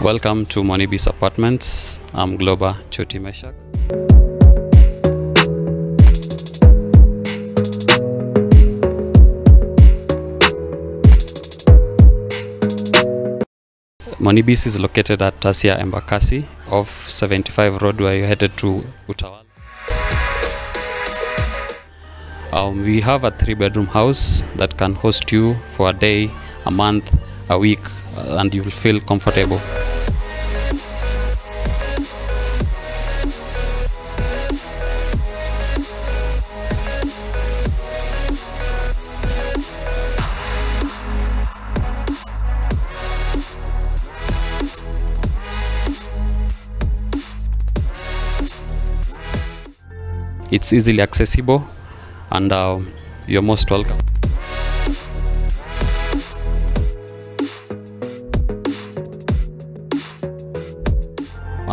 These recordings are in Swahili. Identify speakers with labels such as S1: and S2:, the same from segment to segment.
S1: Welcome to Monibis Apartments. I'm Globa Choti Meshak. Monibis is located at Tasia Abagusii off 75 Road where you're headed to Utawala. We have a 3-bedroom house that can host you for a day, a month, a week, and you will feel comfortable. It's easily accessible, and you're most welcome.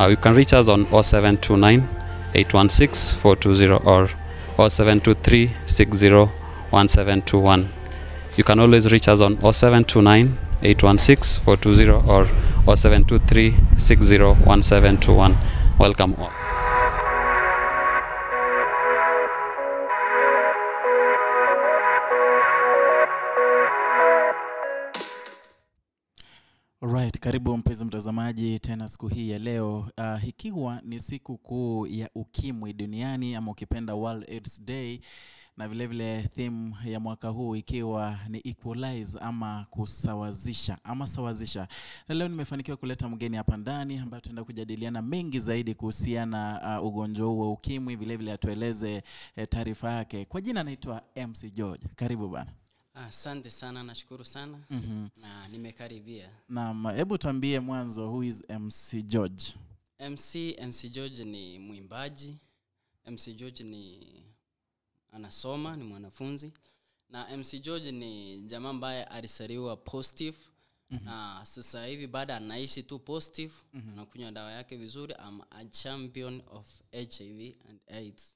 S1: You can reach us on 0729 816 420 or 0723 60 1721. You can always reach us on 0729 816 420 or 0723 60 1721. Welcome all.
S2: Alright, karibu mpenzi mtazamaji tena siku hii ya leo. Ikiwa ni siku kuu ya ukimwi duniani ama ukipenda World AIDS Day, na vile vile theme ya mwaka huu ikiwa ni equalize ama kusawazisha ama sawazisha. Na leo nimefanikiwa kuleta mgeni hapa ndani ambaye tutaenda kujadiliana mengi zaidi kuhusiana ugonjwa huu wa ukimwi, vile vile atueleze taarifa yake. Kwa jina anaitwa MC George. Karibu bana.
S3: Asante sana, nashukuru sana. Na nimekaribia.
S2: Naam, hebu tuambie mwanzo, who is MC George?
S3: MC George ni mwimbaji. MC George ni anasoma, ni mwanafunzi. Na MC George ni jamaa ambaye alisaliwa positive. Na sasa hivi baada anaishi tu positive, anakunywa dawa yake vizuri. I'm a champion of HIV and AIDS.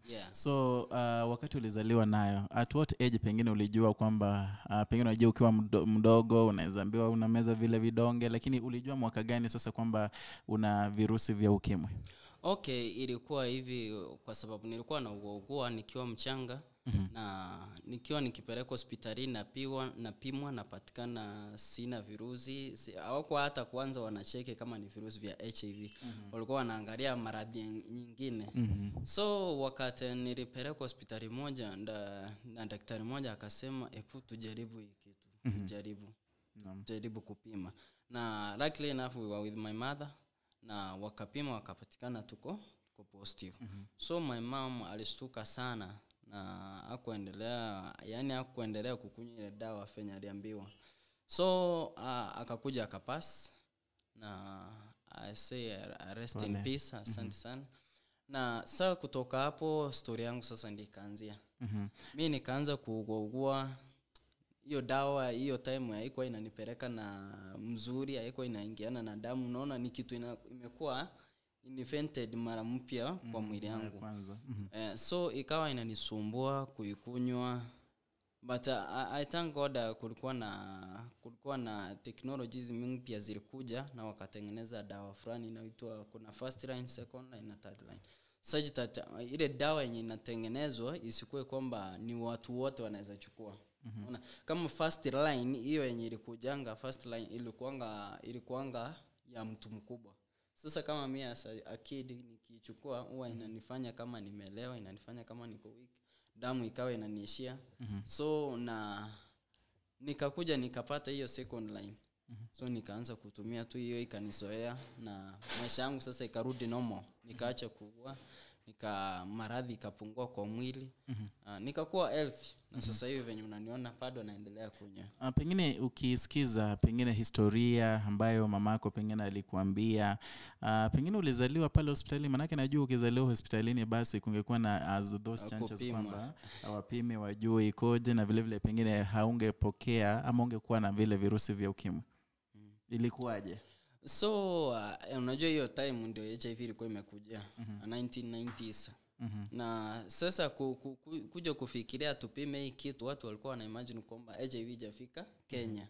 S3: Yeah.
S2: So wakati ulizaliwa nayo, at what age pengine ulijua kwamba pengine unajua ukiwa mdogo unaweza ambiwa unameza vile vidonge, lakini ulijua mwaka gani sasa kwamba una virusi vya ukimwi?
S3: Okay, ilikuwa hivi kwa sababu nilikuwa naugua nikiwa mchanga. Na nikiwa nikipelekwa hospitalini napimwa napatikana sina virusi. Hawakuwa hata kwanza wanacheke kama ni virusi vya HIV. Walikuwa wanaangalia maradhi nyingine. So wakati nilipelekwa hospitali moja na daktari mmoja akasema hebu tujaribu hii kitu. Tujaribu kupima. Na luckily enough we were with my mother na wakapima wakapatikana tuko positive. So my mom alishtuka sana na hakuendelea kukunywa ile dawa fenya aliambiwa. So akakuja akapass na I say rest in peace, asante sana. Na sasa kutoka hapo story yangu sasa ndio ikaanzia. Mimi nikaanza kuugua. Hiyo dawa hiyo time haikuwa inanipeleka na mzuri, haikuwa inaingiana na damu. Unaona ni kitu imekuwa invented mara mpya kwa mwili wangu. So ikawa inanisumbua kuikunywa, but I thank God kulikuwa na technologies mingi pia zilikuja na wakatengeneza dawa fulani inaitwa kuna first line, second line na third line. Such that ile dawa yenye inatengenezwa isikuwe kwamba ni watu wote wanaweza chukua. Kama first line hiyo yenye ilikujanga first line ilikuanga ya mtu mkubwa. Sasa kama mimi akidi nikichukua huwa inanifanya kama nimelewa, inanifanya kama niko weak, damu ikawa inaniishia. So na nikakuja nikapata hiyo second line. So nikaanza kutumia tu hiyo ikanizoea na maisha yangu sasa ikarudi normal. Nikaacha kuugua, maradhi ikapungua kwa mwili. Nikakuwa healthy na sasa hivi venye unaniona bado naendelea kunywa.
S2: Pengine ukisikiza pengine historia ambayo mamako pengine alikuambia, pengine ulizaliwa pale hospitali, manake najua ukizaliwa hospitalini basi kungekuwa na those chances kwamba wapime wajue ikoje na vile vile pengine haungepokea ama ungekuwa na vile virusi vya ukimwi. Ilikuwaje?
S3: So unajua hiyo time ndio HIV ilikuwa imekuja 1990s. Na sasa kuja kufikiria tupime hii kitu, watu walikuwa wana imagine kwamba HIV hajafika Kenya.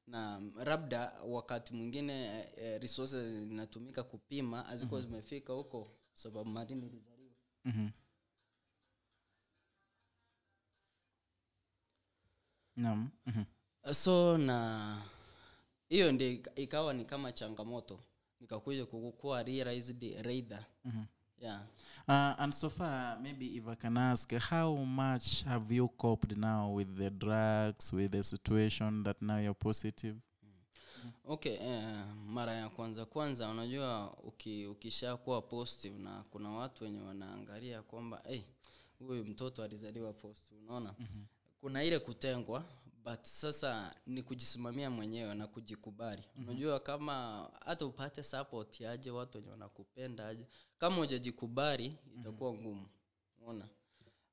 S3: na labda wakati mwingine resources zinatumika kupima hazikuwa zimefika huko sababu madini ilizaliwa.
S2: Naam.
S3: So na hiyo ndio ikawa ni kama changamoto, nikakuja kukua realized rather. Yeah.
S2: And so far, maybe if I can ask, how much have you coped now with the drugs, with the situation that now you're positive?
S3: Okay, mara ya kwanza unajua ukishakuwa positive na kuna watu wenye wanaangalia kwamba huyu mtoto alizaliwa positive, unaona? Kuna ile kutengwa, but sasa ni kujisimamia mwenyewe na kujikubali. Unajua kama hata upate support aje, watu wenye wanakupenda aje, kama hujajikubali itakuwa ngumu, unaona?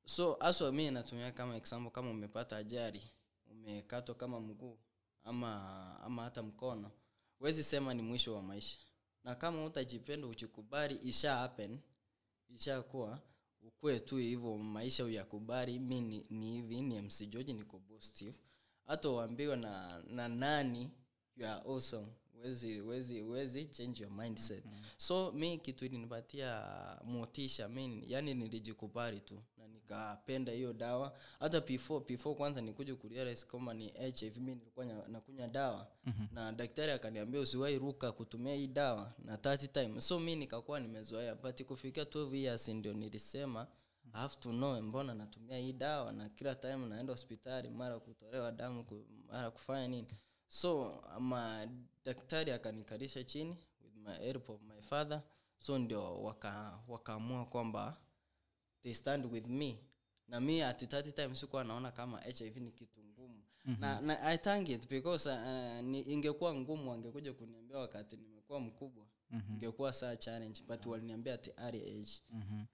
S3: So aswa mimi natumia kama example, kama umepata ajali, umekatwa kama mguu ama hata mkono, huwezi sema ni mwisho wa maisha. Na kama utajipenda ujikubali, isha happen, ishakuwa ukue tu hivyo, maisha uyakubali. Mimi ni hivi, ni MC George, niko positive. Hata uambiwe na nani you are awesome, wezi change your mindset. So mimi kitu ilinipatia motisha, mimi yani nilijikubali tu na nikapenda hiyo dawa. Hata before kwanza nikuje kurealize kama ni HIV, mimi nilikuwa nakunywa dawa na daktari akaniambia usiwahi ruka kutumia hii dawa na 30 times. So mimi nikakuwa nimezoea, but kufikia 12 years ndio nilisema I have to know mbona natumia hii dawa, na kila time naenda hospitali, mara kutolewa damu, mara kufanya nini. So daktari akanikalisha chini with my help of my father. So ndio wakaamua kwamba they stand with me. Na mimi at 30 times sikuwa naona kama HIV ni kitu ngumu. Na I thank it because ingekuwa ngumu angekuja kuniambia wakati nimekuwa mkubwa. Ingekuwa saa challenge, but waliniambia at early age.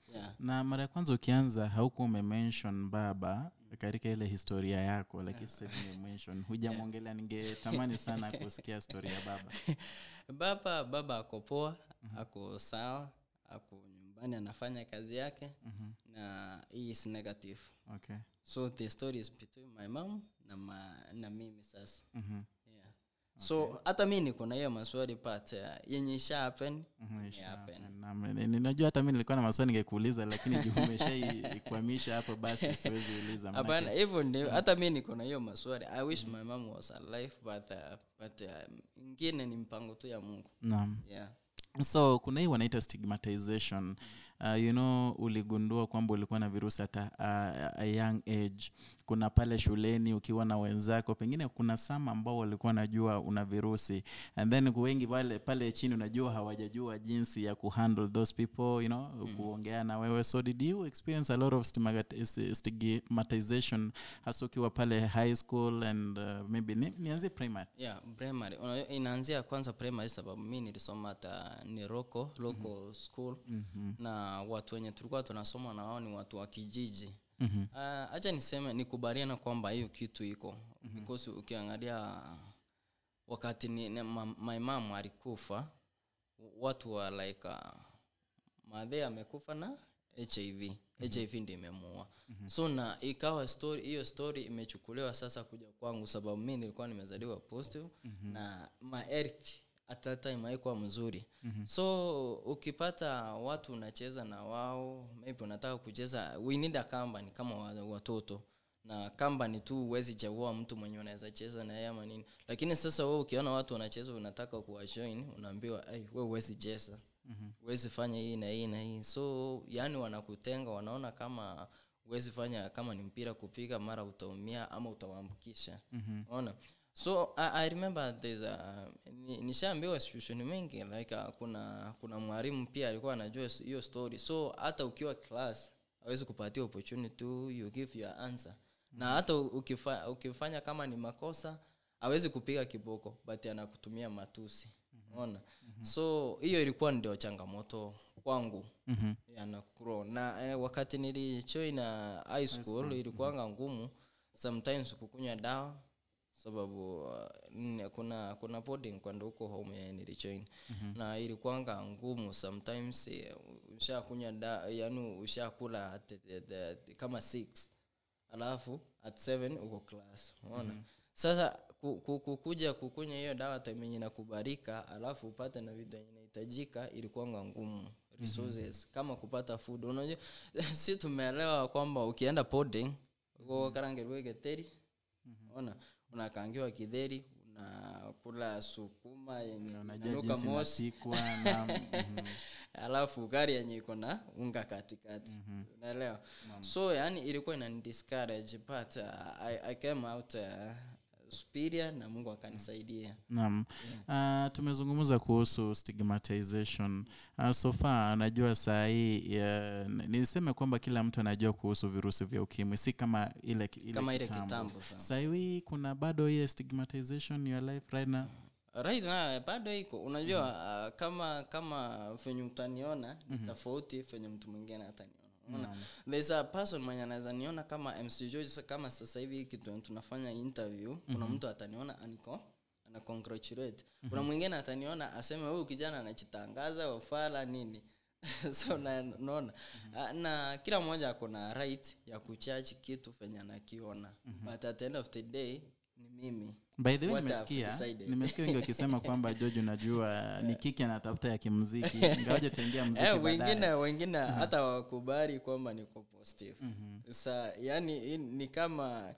S3: Yeah.
S2: Na mara ya kwanza ukianza haukuwa umemention baba katika ile historia yako, lakini sasa umemention. Hujamuongelea, ningetamani sana kusikia story ya baba.
S3: Baba ako poa, ako sawa, ako nyumbani anafanya kazi yake, na he is negative.
S2: Okay.
S3: So the story is between my mom na mimi sasa. Yeah. So hata mimi niko na hiyo maswali part yenye isha happen.
S2: Ninajua hata mimi nilikuwa na maswali ningekuuliza, lakini umeshaikwamisha hapo, basi siwezi uliza.
S3: Hapana, hivyo ndio hata mimi niko na hiyo maswali. I wish my mom was alive, but ingine ni mpango tu ya Mungu.
S2: Naam.
S3: Yeah.
S2: So kuna hii wanaita stigmatization. Uligundua kwamba ulikuwa na virusi hata a young age. Kuna pale shuleni ukiwa na wenzako, pengine kuna some ambao walikuwa najua una virusi, and then wengi pale chini unajua hawajajua jinsi ya kuhandle those people, kuongea na wewe. So did you experience a lot of stigmatization hasa ukiwa pale high school and maybe nianze primary?
S3: Yeah, primary. Inaanzia kwanza primary sababu mimi nilisoma hata ni local school. Na watu wenye tulikuwa tunasoma na wao ni watu wa kijiji. Acha niseme nikubaliana kwamba hiyo kitu iko. Because ukiangalia wakati my mom alikufa, watu wa like mother amekufa na HIV. HIV ndio imemuua. So na ikawa hiyo story imechukuliwa sasa kuja kwangu sababu mimi nilikuwa nimezaliwa positive na my health at that time haikuwa mzuri. So ukipata watu unacheza na wao, maybe unataka kucheza, we need a company kama watoto. Na company tu huwezi chagua mtu mwenye unaweza cheza na yeye ama nini. Lakini sasa wewe ukiona watu wanacheza unataka kuwajoin, unaambiwa wewe huwezi cheza. Huwezi fanya hii na hii na hii. So yani wanakutenga, wanaona kama huwezi fanya, kama ni mpira kupiga mara utaumia ama utawaambukisha. Unaona? So I remember there's nishaambiwa situation mingi like kuna mwalimu pia alikuwa anajua hiyo story. So hata ukiwa class hawezi kupatia opportunity to you give your answer. Na hata ukifanya kama ni makosa hawezi kupiga kiboko, but anakutumia matusi. Unaona? So hiyo ilikuwa ndio changamoto kwangu. Na grow. Na wakati nilijoin high school ilikuwa ngumu sometimes kukunywa dawa sababu kuna boarding kwenda huko home nilijoin. Na ilikuwa ngumu sometimes ushakunywa yani ushakula kama 6 alafu at 7 uko class. Unaona? Sasa kukuja kukunya hiyo dawa time yenye inakubalika alafu upate na vitu yenye inahitajika ilikuwa ngumu. Resources kama kupata food, unajua si tumeelewa kwamba ukienda podding uko karange getheri, unakangiwa kidheri, unakula sukuma yenye inanuka moshi na alafu gari yenye iko na unga katikati, unaelewa. So yani ilikuwa ina discourage, but I came out superior na Mungu akanisaidia.
S2: Naam. Tumezungumza kuhusu stigmatization. So far najua saa hii niseme kwamba kila mtu anajua kuhusu virusi vya ukimwi, si kama ile kitambo. Saa hii kuna bado hiyo stigmatization in your life right now?
S3: Right now bado iko. Unajua kama fenye utaniona tofauti fenye mtu mwingine ataniona. There's a person mwenye anaweza niona kama MC George, kama sasa hivi kitu tunafanya interview, kuna mtu ataniona ana congratulate. Kuna mwingine ataniona aseme huyu kijana anachitangaza wafala nini. So naona na kila mmoja ako na right ya kuchaji kitu fenya anakiona. But at the end of the day ni mimi.
S2: By the way, nimesikia wengi wakisema kwamba George unajua ni kiki anatafuta ya kimuziki, ingawaje tutaingia muziki baadaye.
S3: Wengine hata wakubali kwamba niko positive. Sasa yani ni kama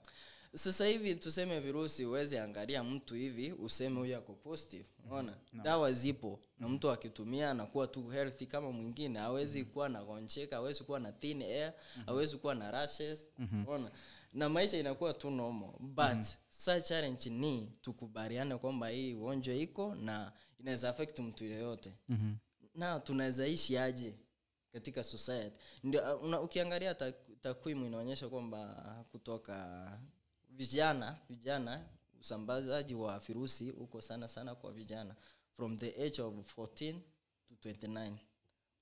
S3: sasa hivi tuseme virusi, uweze angalia mtu hivi useme huyu ako positive. Unaona? Dawa zipo na mtu akitumia anakuwa tu healthy kama mwingine, hawezi kuwa na gonjeka, hawezi kuwa na thin air, hawezi kuwa na rashes. Unaona? Na maisha inakuwa tu normal. But such challenge ni tukubaliane kwamba hii ugonjwa iko na inaweza affect mtu yeyote. Na tunaweza ishi aje katika society. Ndio ukiangalia takwimu inaonyesha kwamba kutoka vijana usambazaji wa virusi uko sana kwa vijana from the age of 14 to 29.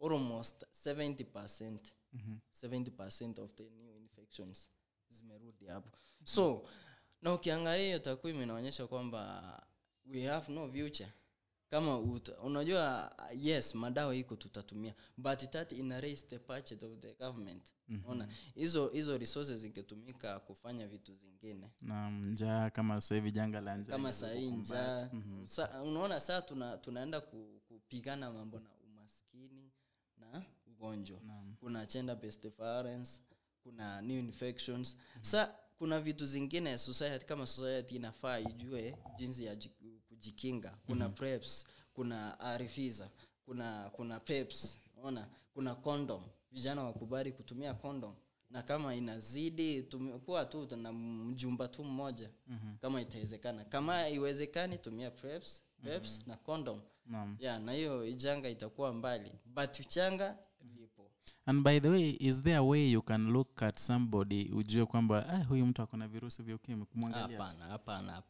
S3: Almost 70% 70% of the new infections zimerudi hapo. So na ukiangalia hiyo takwimu inaonyesha kwamba we have no future. Kama unajua yes madawa iko tutatumia, but that ina raise the budget of the government. Unaona hizo resources zingetumika kufanya vitu zingine.
S2: Na njaa kama sasa hivi janga la njaa.
S3: Kama sasa njaa. Unaona sasa tunaenda kupigana mambo na umaskini na ugonjwa. Kuna gender based violence, kuna new infections. Sasa kuna vitu zingine society kama society inafaa ijue jinsi ya kujikinga. Kuna preps, kuna arifiza, kuna peps, unaona, kuna condom. Vijana wakubali kutumia condom. Na kama inazidi tumekuwa tu na mjumba tu mmoja kama itawezekana. Kama haiwezekani tumia preps na condom. Na hiyo ijanga itakuwa mbali. But changa lipo.
S2: And by the way, is there a way you can look at somebody ujue kwamba huyu mtu akona virusi vya ukimwi kumwangalia?
S3: Hapana.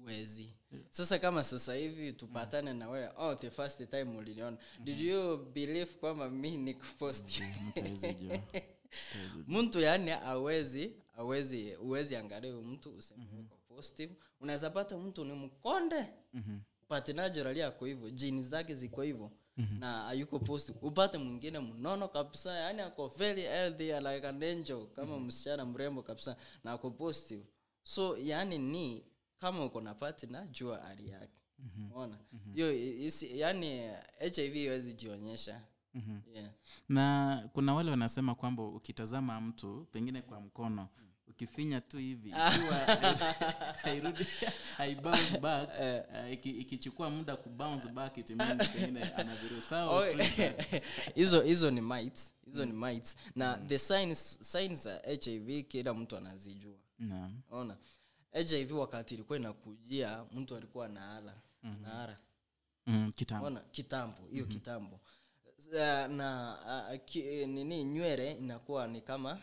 S3: Uwezi. Sasa kama sasa hivi tupatane na wewe, the first time uliniona, did you believe kwamba mimi niko positive? Mtu yani uwezi angalia mtu useme uko positive. Unaweza pata mtu ni mkonde. But naturally yako hivyo, gene zake ziko hivyo. Na hayuko positive. Upate mwingine mnono kabisa, yani ako very healthy like an angel, kama msichana mrembo kabisa na ako positive. So yani ni kama uko na partner jua hali yake. Unaona? Hiyo yani HIV haiwezi jionyesha.
S2: Na kuna wale wanasema kwamba ukitazama mtu pengine kwa mkono ukifinya tu hivi hairudi, bounce back, ikichukua muda ku bounce back itimeni pengine ana virusi.
S3: Hizo ni mites na the signs za HIV kila mtu anazijua. Unaona HIV wakati ilikuwa inakujia mtu alikuwa na hara kitambo hiyo kitambo na nywele inakuwa ni kama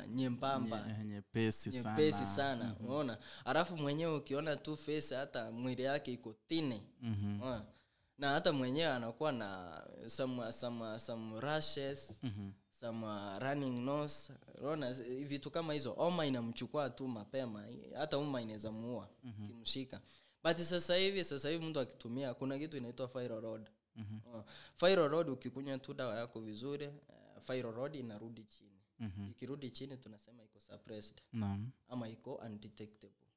S3: nyembamba
S2: nyepesi
S3: sana. Unaona alafu mwenyewe ukiona tu face hata mwili yake iko thin. Na hata mwenyewe anakuwa na some rashes, some running nose. Unaona vitu kama hizo. Homa inamchukua tu mapema, hata homa inaweza muua kimshika. But sasa hivi mtu akitumia kuna kitu inaitwa viral load. Viral load ukikunywa tu dawa yako vizuri, viral load inarudi chini. Ikirudi chini tunasema iko suppressed. Ama iko undetectable.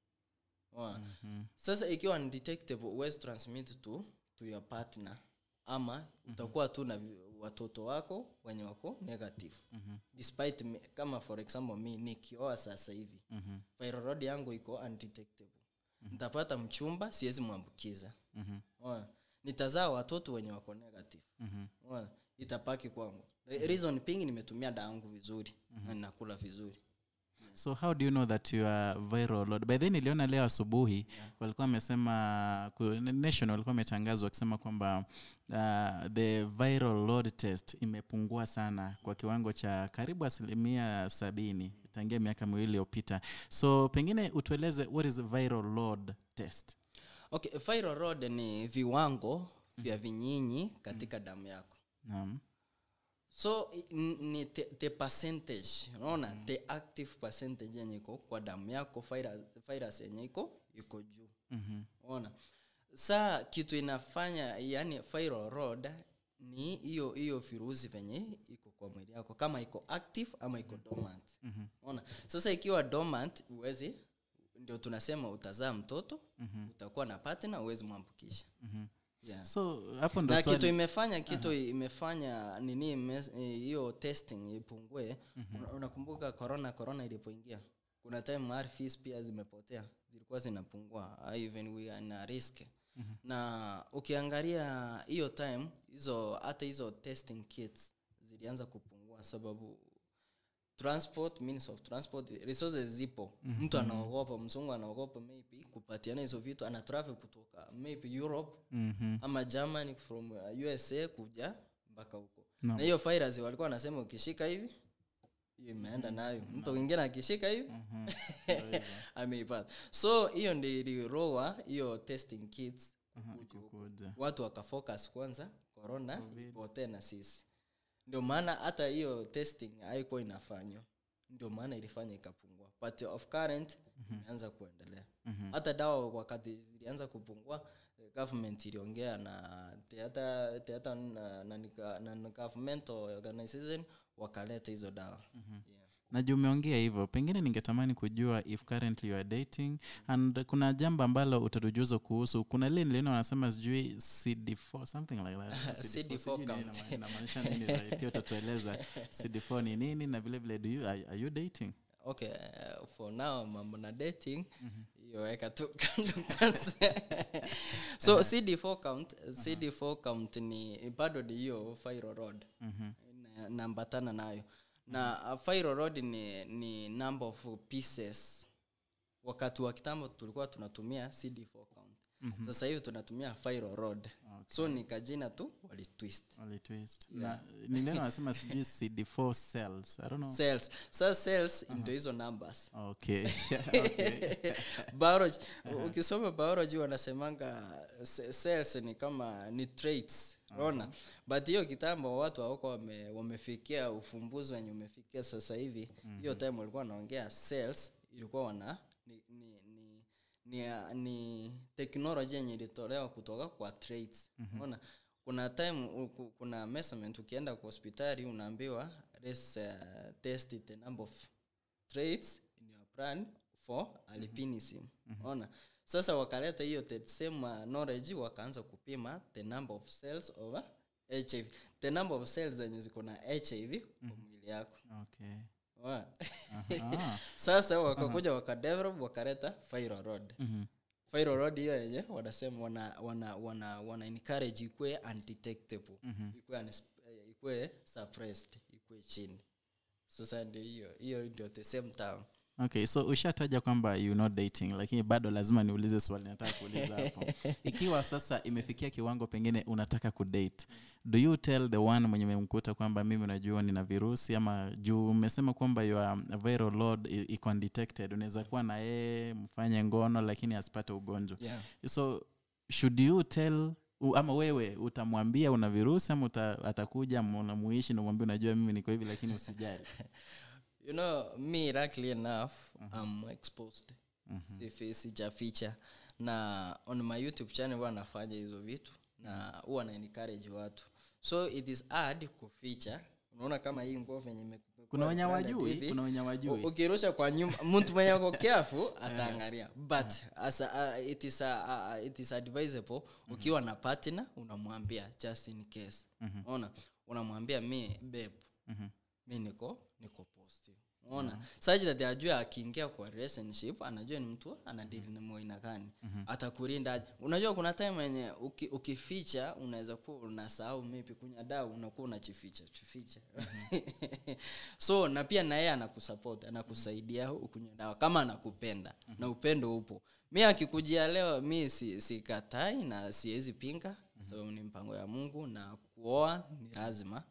S3: Sasa ikiwa undetectable huwezi transmit to your partner, ama utakuwa tu na watoto wako wenye wako negative. Despite kama for example mimi nikioa sasa hivi, viral load yangu iko undetectable. Nitapata mchumba, siwezi muambukiza. Nitazaa watoto wenye wako negative. Itapaki kwangu. The reason pingi nimetumia dawa yangu vizuri na ninakula vizuri.
S2: So how do you know that you are viral load? By then niliona leo asubuhi walikuwa wamesema national walikuwa wametangazwa wakisema kwamba the viral load test imepungua sana kwa kiwango cha karibu 70% tangia miaka miwili iliyopita. So pengine utueleze what is viral load test?
S3: Okay, viral load ni viwango vya vinyinyi katika damu yako.
S2: Naam.
S3: So ni the percentage, unaona, the active percentage yenye iko kwa damu yako, virus yenye iko juu. Unaona. Saa kitu inafanya yani viral load ni hiyo virusi venye iko kwa mwili yako, kama iko active ama iko dormant. Unaona. Sasa ikiwa dormant uwezi, ndio tunasema utazaa mtoto, utakuwa na partner, uwezi muambukisha. Yeah.
S2: So hapo ndo
S3: swali. Kitu imefanya nini hiyo testing ipungue. Unakumbuka corona ilipoingia, kuna time RFs pia zimepotea, zilikuwa zinapungua, even we are in a risk. Na ukiangalia hiyo time hizo testing kits zilianza kupungua sababu means of transport resources zipo. Mtu anaogopa, mzungu anaogopa maybe kupatiana hizo vitu, ana travel kutoka maybe Europe ama Germany from USA kuja mpaka huko. Na hiyo virus walikuwa wanasema ukishika hivi hiyo imeenda nayo. Mtu mwingine akishika hivi ameipata. So hiyo ndio iliroa hiyo testing kits kukuja. Watu wakafocus kwanza corona ipote na sisi. Ndio maana hata hiyo testing haikuwa inafanywa. Ndio maana ilifanya ikapungua. But of current imeanza kuendelea. Hata dawa wakati zilianza kupungua, government iliongea na theater na government organization wakaleta hizo dawa.
S2: Na juu umeongea hivyo, pengine ningetamani kujua if currently you are dating, and kuna jambo ambalo utatujuza kuhusu. Kuna ile niliona wanasema sijui CD4 something like that.
S3: CD4 count
S2: inamaanisha nini? Pia utatueleza CD4 ni nini, na vile vile are you dating?
S3: Okay, for now mambo na dating hiyo weka tu kando kwanza. So CD4 count ni bado hiyo viral load naambatana nayo. Na viral load ni number of pieces. Wakati wa kitambo tulikuwa tunatumia CD4 count. Sasa hivi tunatumia viral load. So ni kajina tu walitwist.
S2: Na ni neno nasema sijui CD4 cells. I don't know.
S3: Cells. So cells ndio hizo numbers.
S2: Okay.
S3: Biology. Ukisoma biology wanasemanga cells ni kama ni traits. Unaona? But hiyo kitambo watu hawako wamefikia ufumbuzi wenye umefikia sasa hivi. Hiyo time walikuwa wanaongea cells, ilikuwa ni technology yenye ilitolewa kutoka kwa traits. Unaona? Kuna time kuna measurement ukienda kwa hospitali unaambiwa let's test the number of traits in your plan for albinism. Unaona? Sasa wakaleta hiyo same knowledge wakaanza kupima the number of cells over HIV. The number of cells zenye ziko na HIV kwa mwili yako.
S2: Okay.
S3: Sasa wakakuja wakadevelop wakaleta viral load. Viral load hiyo yenye wanasema wana encourage ikue undetectable, ikue suppressed, ikue chini. Sasa ndio hiyo ndio the same time.
S2: Okay, so ushataja kwamba you not dating, lakini bado lazima niulize swali nataka kuuliza hapo. Ikiwa sasa imefikia kiwango pengine unataka kudate, do you tell the one mwenye umemkuta kwamba mimi unajua nina virusi, ama juu umesema kwamba your viral load iko undetected, unaweza kuwa na yeye mfanye ngono lakini asipate ugonjwa. So should you tell, ama wewe utamwambia una virusi, ama atakuja muishi na mwambie unajua mimi niko hivi lakini usijali?
S3: You know, me luckily enough, I'm exposed. Sijaficha. Na on my YouTube channel huwa nafanya hizo vitu na huwa na encourage watu. So it is hard kuficha. unaona kama hii nguo venye imekuwa
S2: kuna wenye wajui
S3: ukirusha kwa nyumba mtu mwenye ako careful ataangalia but as it is advisable ukiwa na partner unamwambia just in case unaona unamwambia mimi babe mimi niko positive unaona such that ajue akiingia kwa relationship anajua ni mtu anadeal na moyo inakani atakurinda. Unajua kuna time yenye ukificha unaweza kuwa unasahau maybe kunya dawa unakuwa unachificha so na pia na yeye anakusupport anakusaidia ukunywa dawa kama anakupenda na upendo upo. Mimi akikujia leo mimi sikatai na siwezi pinga sababu ni mpango ya Mungu na kuoa ni lazima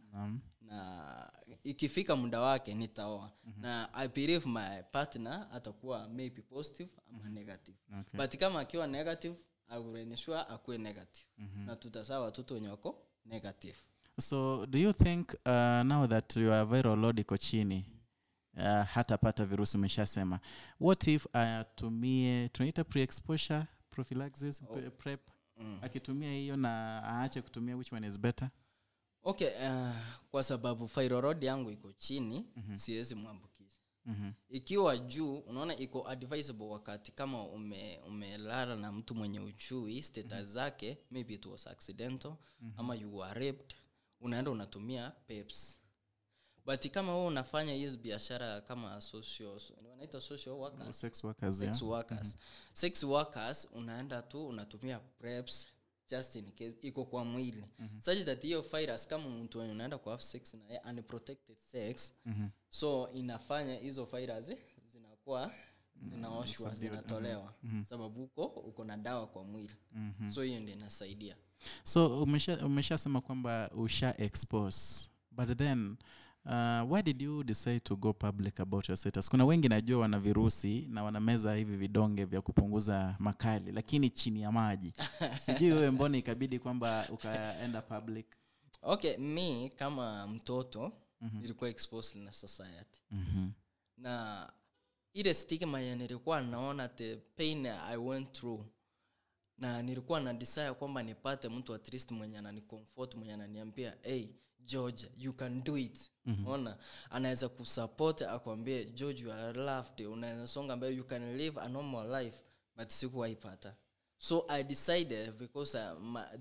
S3: na ikifika muda wake nitaoa na I believe my partner atakuwa maybe positive ama negative but kama akiwa negative I will ensure akue negative na tutazaa watoto wenye wako negative.
S2: So do you think now that your viral load iko chini hatapata virusi umeshasema, what if atumie tunaita pre-exposure prophylaxis prep akitumia hiyo na aache kutumia, which one is better?
S3: Okay, kwa sababu viral load yangu iko chini siwezi muambukiza. Ikiwa juu unaona iko advisable wakati kama umelala na mtu mwenye uchui status zake maybe it was accidental ama you were raped, unaenda unatumia PEPs. But kama wewe unafanya hizo biashara kama wanaita social workers, sex workers unaenda tu unatumia PrEPs just in case iko kwa mwili such that hiyo virus kama mtu unaenda kwa have sex na unprotected sex so inafanya hizo virus zinakuwa zinaoshwa zinatolewa sababu uko na dawa kwa mwili so hiyo ndio inasaidia.
S2: So umeshasema kwamba usha expose but then why did you decide to go public about your status? Kuna wengi najua wana virusi na wanameza hivi vidonge vya kupunguza makali lakini chini ya maji. Sijui wewe mbona ikabidi kwamba ukaenda public?
S3: Okay, me kama mtoto nilikuwa exposed na society. Na ile stigma ya nilikuwa naona the pain I went through. Na nilikuwa na desire kwamba nipate mtu at least mwenye ananikomfort, mwenye ananiambia hey George you can do it. Unaona anaweza kusupport akwambie George you are loved, unaweza songa mbele, you can live a normal life, but sikuwaipata. So I decided because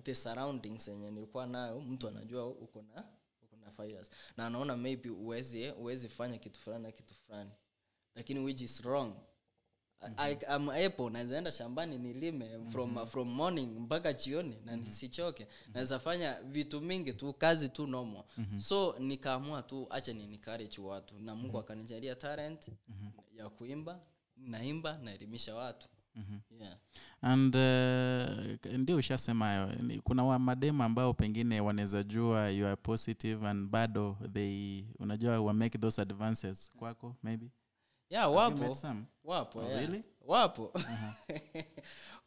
S3: the surroundings yenye nilikuwa nayo mtu anajua uko na virus na anaona maybe uwezi fanya kitu fulani lakini which is wrong. I'm able naenda shambani nilime from morning mpaka jioni na nisichoke. Naweza fanya vitu mingi tu, kazi tu normal. So nikaamua tu acha ni encourage watu na Mungu akanijalia talent ya kuimba, naimba na elimisha watu. Yeah.
S2: And ndio ushasema kuna madema ambao pengine wanaweza jua you are positive and bado they unajua wa make those advances kwako maybe.
S3: Yeah, wapo yeah.
S2: Really?
S3: Wapo.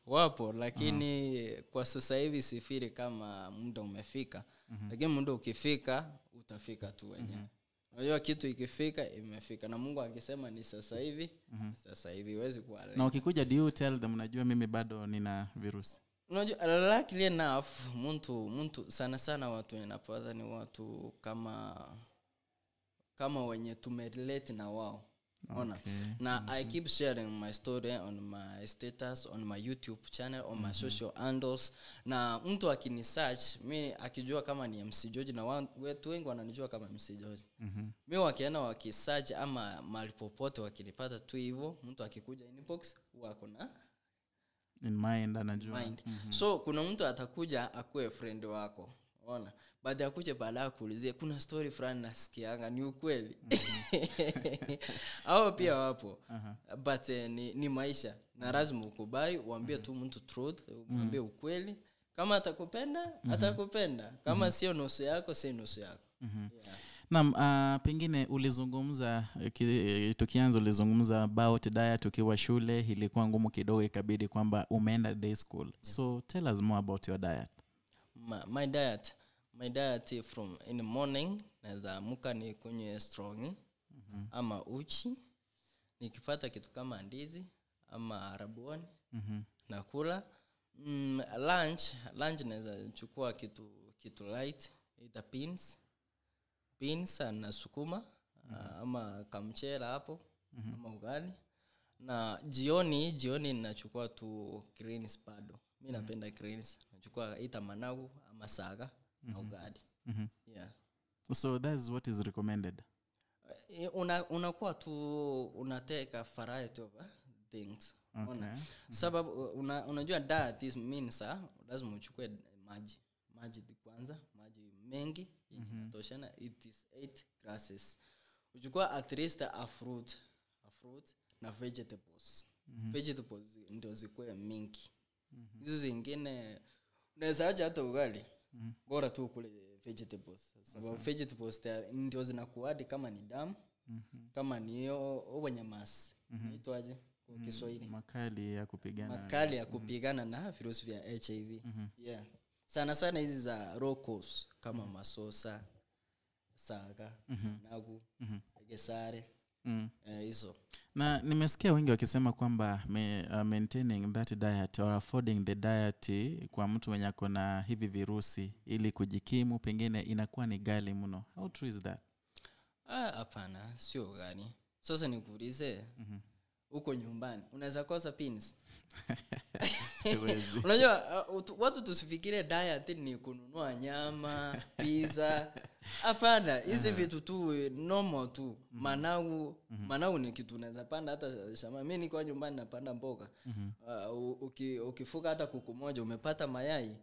S3: Wapo lakini kwa sasa hivi sifiri kama muda umefika. Lakini muda ukifika utafika tu wenyewe. Unajua kitu ikifika imefika na Mungu akisema ni sasa hivi, sasa hivi huwezi kuelewa.
S2: Na ukikuja do you tell them unajua mimi bado nina virusi?
S3: Unajua luckily enough mtu sana watu wanapata ni watu kama wenye tumerelate na wao. Okay. Na I keep sharing my story on my status, on my YouTube channel, on my social handles. Na mtu akini search, mimi akijua kama ni MC George na watu wengi wananijua kama MC George. Mimi wakienda wakisearch ama mahali popote wakinipata tu hivyo, mtu akikuja inbox wako na
S2: in mind anajua.
S3: So kuna mtu atakuja akue friend wako. Ona, baada ya kuja baada kuulizia kuna story fulani nasikianga ni ukweli. Hao pia wapo. But ni maisha. Na lazima ukubali, uambie tu mtu truth, uambie ukweli. Kama atakupenda. Kama sio nusu yako, si nusu yako. Yeah.
S2: Naam, pengine ulizungumza tukianza ulizungumza about diet ukiwa shule, ilikuwa ngumu kidogo ikabidi kwamba umeenda day school. So tell us more about your diet. My diet from in the morning naweza amka ni kunywe strong ama uchi, nikipata kitu kama ndizi ama arabuani nakula. Lunch naweza chukua kitu light, either beans
S3: beans na sukuma ama kamchela hapo ama ugali. Na jioni ninachukua tu greens bado. Mimi napenda greens. Nachukua either managu ama saga na ugali. Yeah.
S2: So that's what is recommended.
S3: Unakuwa tu unateka variety of things.
S2: Okay.
S3: Sababu unajua diet is means lazima uchukue maji kwanza, maji mengi yenye inatoshana. It is 8 glasses. Uchukua at least a fruit na vegetables. Vegetables ndio zikuwe mingi. Hizi zingine unaweza acha hata ugali. Bora tu kule vegetables. Sababu vegetables ndio zinakuadi kama ni damu, kama ni hiyo nyamasi. Inaitwaje kwa Kiswahili?
S2: Makali ya kupigana na virusi vya HIV. Yeah. Sana hizi za raw course kama masosa, saga, nagu, gesare. Hizo. Na nimesikia wengi wakisema kwamba maintaining that diet or affording the diet kwa mtu mwenye ako na hivi virusi ili kujikimu pengine inakuwa ni ghali mno. How true is that?
S3: Hapana, sio ghali. Sasa nikuulize, uko nyumbani unaweza kosa pins? Unajua watu tusifikire diet ni kununua nyama, pizza. Hapana, hizi vitu tu normal tu. Managu ni kitu unaweza panda hata shamba. Mimi niko nyumbani napanda mboga. Ukifuga hata kuku moja umepata mayai.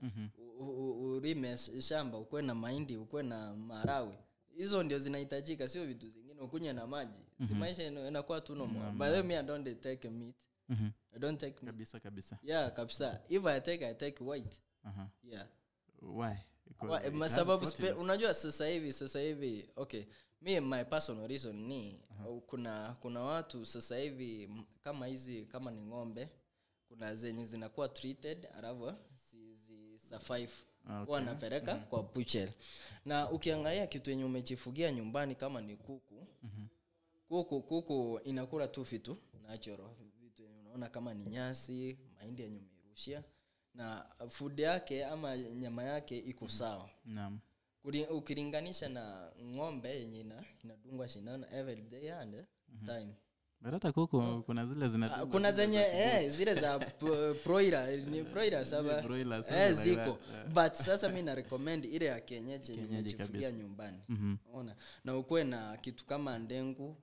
S3: Urime shamba, ukwe na mahindi, ukwe na marawe. Hizo ndio zinahitajika, sio vitu zingine ukunywe na maji. Si maisha inakuwa tu normal. By the way, me I don't take meat. I don't take
S2: kabisa.
S3: Yeah, kabisa. If I take white. Yeah.
S2: Why?
S3: Sababu unajua sasa hivi okay, me my personal reason ni kuna watu sasa hivi kama ni ng'ombe, kuna zenye zinakuwa treated alafu survive. Wanapeleka kwa butcher. Na ukiangalia kitu yenye umechifugia nyumbani kama ni kuku, kuku inakula tu vitu natural. Vitu yenye unaona kama ni nyasi, mahindi yenye umerushia, na food yake ama nyama yake iko sawa.
S2: Naam.
S3: Ukilinganisha na ng'ombe yenye inadungwa sindano every day and time.
S2: Hata kuku kuna zile zinadungwa.
S3: Kuna zenye zile za broiler, ni broiler saba. Ziko. But sasa mimi na recommend ile ya kienyeji unajifugia nyumbani. Unaona? Na ukwe na kitu kama ndengu.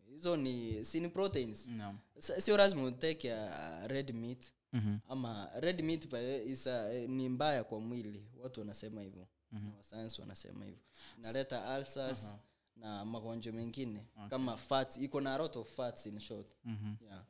S3: Hizo ni proteins.
S2: Naam.
S3: Sio lazima uteke red meat. Ama red meat ni mbaya kwa mwili. Watu wanasema hivyo. Na wasayansi wanasema hivyo. Inaleta ulcers na magonjwa mengine kama fats, iko na a lot of fats in short. Yeah.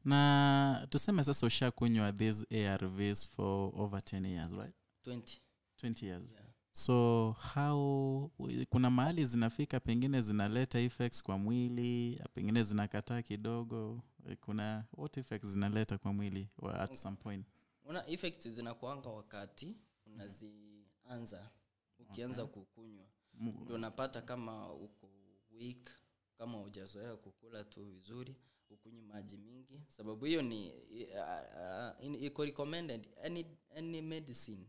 S2: Na tuseme sasa ushakunywa these ARVs for over 10 years, right? 20 years. Yeah. So how kuna mahali zinafika pengine zinaleta effects kwa mwili, pengine zinakataa kidogo, kuna what effects zinaleta kwa mwili at some point?
S3: Una effects zinakuanga wakati unazianza ukianza kukunywa. Ndio unapata kama uko weak, kama hujazoea kukula tu vizuri, ukunywe maji mingi. Sababu hiyo ni iko recommended any medicine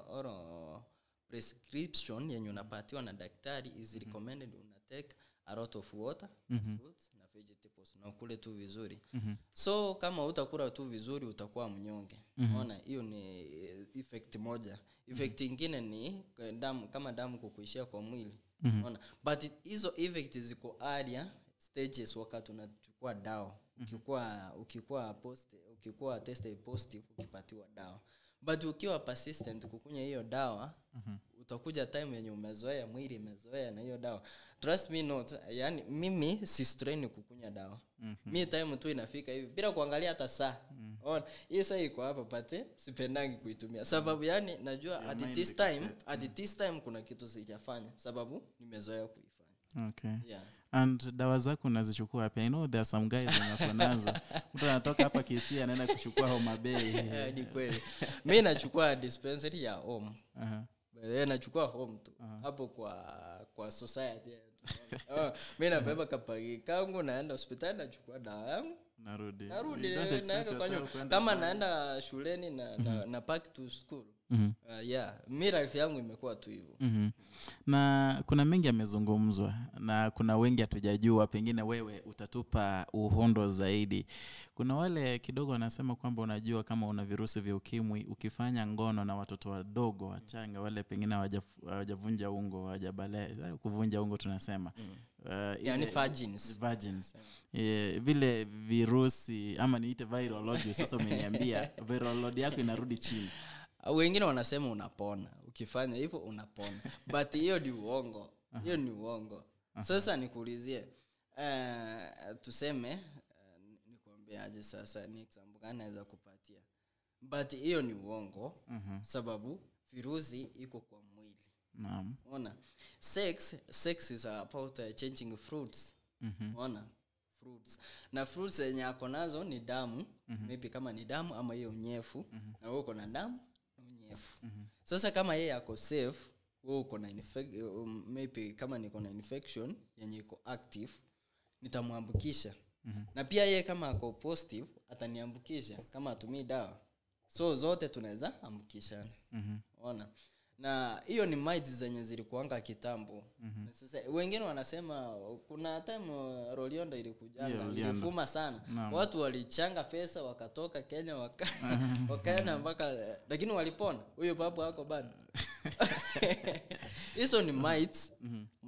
S3: or prescription yenye unapatiwa na daktari is recommended unatake a lot of water, fruits na vegetables na ukule tu vizuri. So kama utakula tu vizuri utakuwa mnyonge. Unaona, hiyo ni effect moja. Effect nyingine ni damu kukuishia kwa mwili. Unaona, but hizo effects ziko earlier stages wakati unachukua dawa. Ukikuwa tested positive ukipatiwa dawa. But ukiwa persistent kukunya hiyo dawa, utakuja time yenye umezoea, mwili imezoea na hiyo dawa. Trust me not, yani mimi si strain kukunya dawa. Mimi time tu inafika hivi bila kuangalia hata saa. Hii saa iko hapa pate sipendangi kuitumia. Sababu yani najua at this time kuna kitu sijafanya sababu nimezoea kuifanya.
S2: Okay.
S3: Yeah.
S2: And dawa zako unazichukua wapi? I know there are some guys who nazo. Mtu anatoka hapa Kisii anaenda kuchukua Homa Bay.
S3: Ni kweli. Mimi nachukua dispensary ya home. Nachukua home tu. Hapo kwa society. Mimi nabeba kapagi kangu naenda hospitali nachukua dawa yangu. Narudi naenda kwa nyumba. Kama naenda shuleni na pack to school. Yeah, mi life yangu imekuwa tu hivyo.
S2: Na kuna mengi yamezungumzwa na kuna wengi hatujajua, pengine wewe utatupa uhondo zaidi. Kuna wale kidogo wanasema kwamba unajua kama una virusi vya ukimwi ukifanya ngono na watoto wadogo wachanga, wale pengine hawajavunja ungo, hawajabale kuvunja ungo tunasema.
S3: Yani virgins.
S2: Vile virusi ama niite viral load, sasa umeniambia viral load yako inarudi chini.
S3: Wengine wanasema unapona ukifanya hivyo unapona, but hiyo ni uongo. Hiyo ni uongo. Sasa nikuulizie, tuseme nikwambie aje sasa, ni example gani naweza kupatia, but hiyo ni uongo. Sababu virusi iko kwa mwili.
S2: Naam.
S3: Ona, sex is about changing fruits. Ona, fruits, na fruits zenye yako nazo ni damu. Maybe kama ni damu ama hiyo unyefu, na wewe uko na damu na unyefu. Sasa kama yeye yako safe, wewe uko na maybe kama niko na infection yenye iko active, nitamwambukisha. Na pia yeye kama ako positive ataniambukisha kama atumii dawa. So zote tunaweza ambukishana. Ona, na hiyo ni mites zenye zilikuanga kitambo. Sasa wengine wanasema kuna time Roliondo ilikujanga, ilifuma sana. Watu walichanga pesa wakatoka Kenya wakaenda mpaka, lakini walipona. Huyo babu wako bado. Hizo ni mites.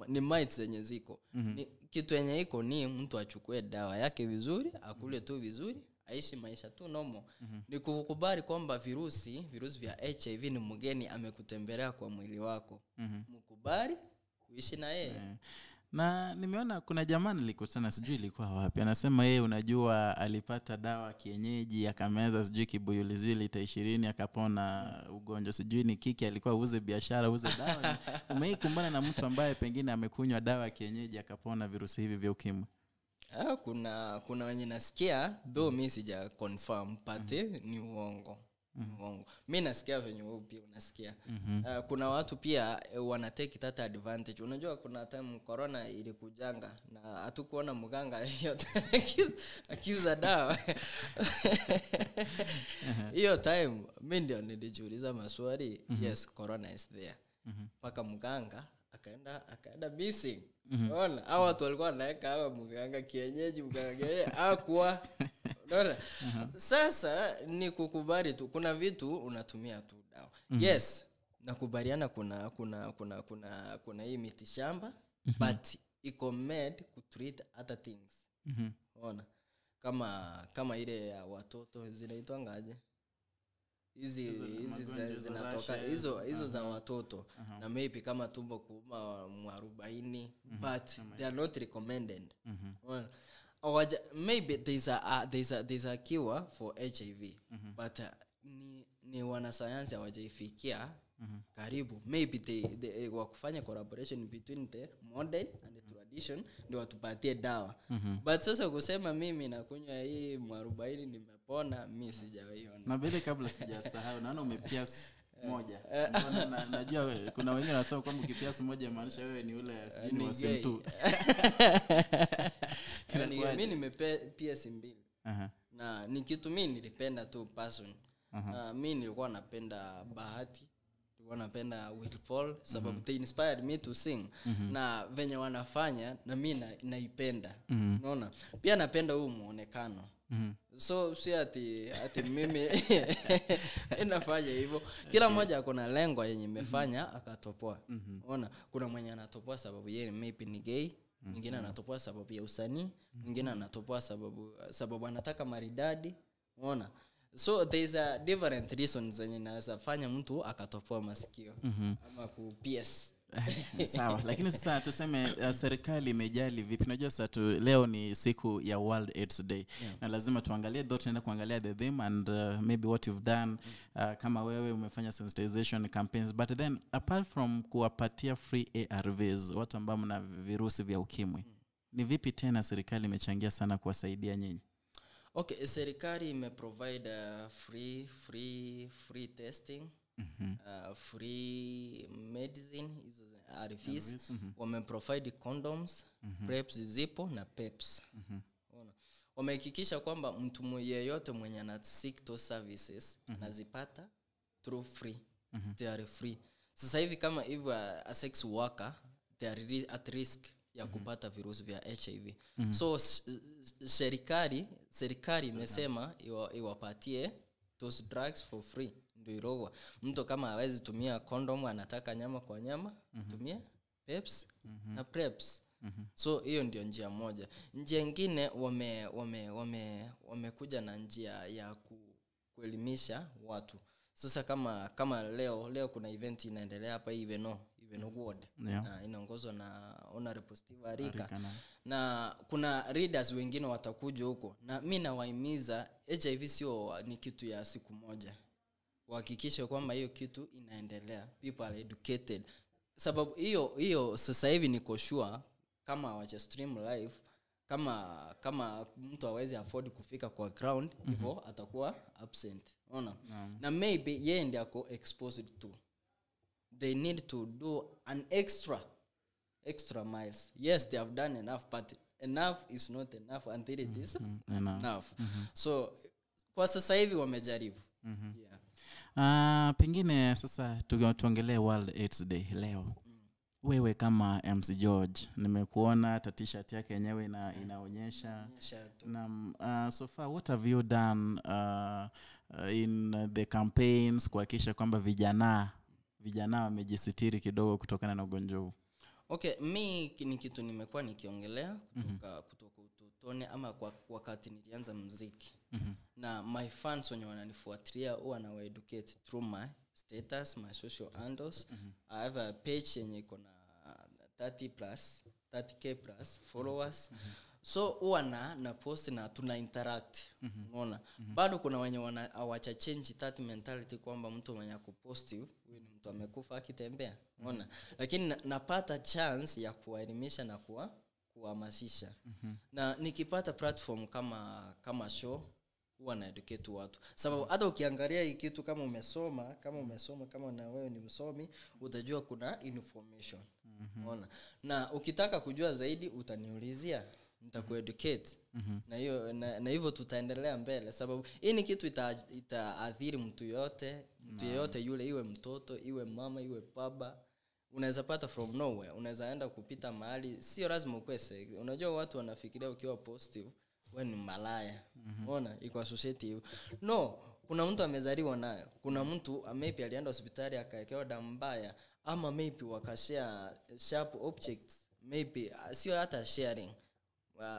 S3: Ni mites zenye ziko. Ni kitu yenye iko ni mtu achukue dawa yake vizuri, akule tu vizuri, aishi maisha tu normal. Ni kukubali kwamba virusi vya HIV ni mgeni amekutembelea kwa mwili wako. Mkubali uishi na yeye.
S2: Na nimeona kuna jamaa nilikutana, sijui ilikuwa wapi, anasema yeye unajua alipata dawa kienyeji akameza sijui kibuyu lita 20 akapona ugonjwa. Sijui ni kiki alikuwa uze biashara uze dawa. Umeikumbana na mtu ambaye pengine amekunywa dawa kienyeji akapona virusi hivi vya ukimwi?
S3: Kuna wenye nasikia, though mimi sija confirm, pate ni uongo. Mimi nasikia venye wewe pia unasikia. Kuna watu pia wana take that advantage. Unajua kuna time corona ilikujanga na hatukuona mganga yote akiuza dawa. Hiyo time mimi ndio nilijiuliza maswali. Yes, corona is there. Paka mganga akaenda missing. Unaona, hao watu walikuwa wanaweka hawa mganga kienyeji, hakuwa. Unaona? Sasa ni kukubali tu, kuna vitu unatumia tu dawa. Yes, nakubaliana kuna hii miti shamba, but iko made to treat other things. Unaona? Kama ile ya watoto zinaitwa ngaje? Hizi zinatoka hizo za watoto. Na maybe kama tumbo kuuma 40, but they are not recommended. Maybe there's a cure for HIV, but ni wanasayansi hawajaifikia karibu. Maybe they wakufanya collaboration between the modern and the tradition ndio watupatie dawa. But sasa kusema mimi nakunywa hii 40 nimepona, mimi sijaiona.
S2: Na vile kabla sijasahau, naona umepias moja. Najua kuna wengine wanasema kwamba ukipias moja maanisha wewe ni ule sijini wa sentu.
S3: Mimi nimepias 2. Na ni kitu mimi nilipenda tu passion. Mimi nilikuwa napenda Bahati, nilikuwa napenda Will Paul, sababu they inspired me to sing. Na venye wanafanya na mimi naipenda. Unaona? Pia napenda huu muonekano. So si ati mimi inafanya hivyo. Kila mmoja ako na lengo yenye imefanya akatopoa. Unaona? Kuna mwenye anatopoa sababu yeye maybe ni gay, mwingine anatopoa sababu ya usanii, mwingine anatopoa sababu anataka maridadi. Unaona? So there's a different reasons zenye inaweza fanya mtu akatopoa masikio ama ku-pierce.
S2: Sawa, lakini sasa tuseme serikali imejali vipi? Unajua sasa leo ni siku ya World AIDS Day. Na lazima tuangalie tunaenda kuangalia the theme and maybe what you've done. Kama wewe umefanya sensitization campaigns, but then apart from kuwapatia free ARVs watu ambao mna virusi vya ukimwi, ni vipi tena serikali imechangia sana kuwasaidia nyinyi?
S3: Okay, serikali imeprovide free testing. Free medicine, hizo ARVs. Wameprovide condoms, PrEPs zipo na PEPs. Wamehakikisha kwamba mtu yeyote mwenye ana seek those services anazipata through free. they are free. Sasa hivi kama hivyo a sex worker they are at risk ya kupata virusi vya HIV. So serikali imesema iwapatie those drugs for free. Ndio irogo mtu kama hawezi tumia condom anataka nyama kwa nyama tumie PEPs na PrEPs. So hiyo ndio njia moja. Njia nyingine wamekuja na njia ya kuelimisha watu. Sasa kama leo kuna event inaendelea hapa Iveno Ward. Na inaongozwa na Honorable Steve Arika. Na kuna readers wengine watakuja huko. Na mimi nawahimiza HIV sio ni kitu ya siku moja. Hakikisha kwamba hiyo kitu inaendelea. People are educated. Sababu hiyo sasa hivi niko sure kama wacha stream live kama mtu hawezi afford kufika kwa ground hivyo atakuwa absent. Unaona? Na maybe yeye ndiye ako exposed to. They need to do an extra miles. Yes, they have done enough, but enough is not enough until it is enough. So kwa sasa hivi wamejaribu.
S2: Pengine sasa tuongelee World AIDS Day leo. Wewe kama MC George nimekuona t-shirt yake yenyewe inaonyesha na so far what have you done in the campaigns kuhakikisha kwamba vijana wamejisitiri kidogo kutokana na ugonjwa huu?
S3: Okay, mimi ni kitu nimekuwa nikiongelea kutoka utotoni ama kwa wakati nilianza muziki. Na my fans wenye wananifuatilia huwa na educate through my status, my social handles. I have a page yenye iko na 30k plus followers. So huwa na post na tuna interact. Unaona? Bado kuna wenye hawacha change that mentality kwamba mtu mwenye ako positive huyu ni mtu amekufa akitembea. Unaona? Lakini napata chance ya kuwaelimisha na kuhamasisha. Na nikipata platform kama show huwa na educate watu. Sababu hata ukiangalia hii kitu kama umesoma kama na wewe ni msomi utajua kuna information. Unaona? Na ukitaka kujua zaidi utaniulizia, nitakueducate. Na hivyo tutaendelea mbele sababu hii ni kitu itaathiri mtu yote yule, iwe mtoto, iwe mama, iwe baba. Unaweza pata from nowhere, unaweza enda kupita mahali, sio lazima ukwese. Unajua watu wanafikiria ukiwa positive wewe ni malaya. Unaona? Iko associative. No, kuna mtu amezaliwa nayo. Kuna mtu maybe alienda hospitali akaekewa damu mbaya ama maybe wakashare sharp objects, maybe sio hata sharing.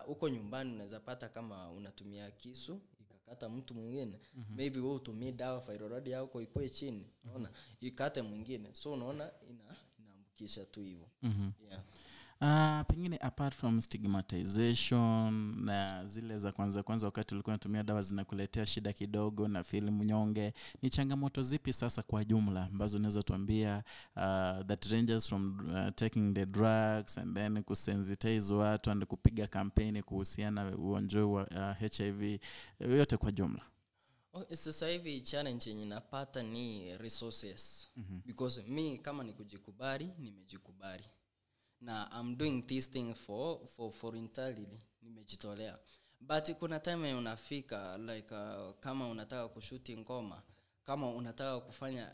S3: Uko nyumbani unaweza pata kama unatumia kisu ikakata mtu mwingine. Maybe wewe utumie dawa fibroid yako iko chini. Unaona? Ikate mwingine. So unaona inaambukisha tu hivyo.
S2: Pengine apart from stigmatization na zile za kwanza wakati ulikuwa unatumia dawa zinakuletea shida kidogo na feel mnyonge, ni changamoto zipi sasa kwa jumla ambazo unaweza tuambia that ranges from taking the drugs and then kusensitize watu and kupiga kampeni kuhusiana na ugonjwa wa HIV yote kwa jumla?
S3: Sasa hivi challenge yenye napata ni resources. Because me kama ni kujikubali, nimejikubali. Na I'm doing this thing for entirely, nimejitolea. But kuna time unafika like kama unataka kushuti ngoma, kama unataka kufanya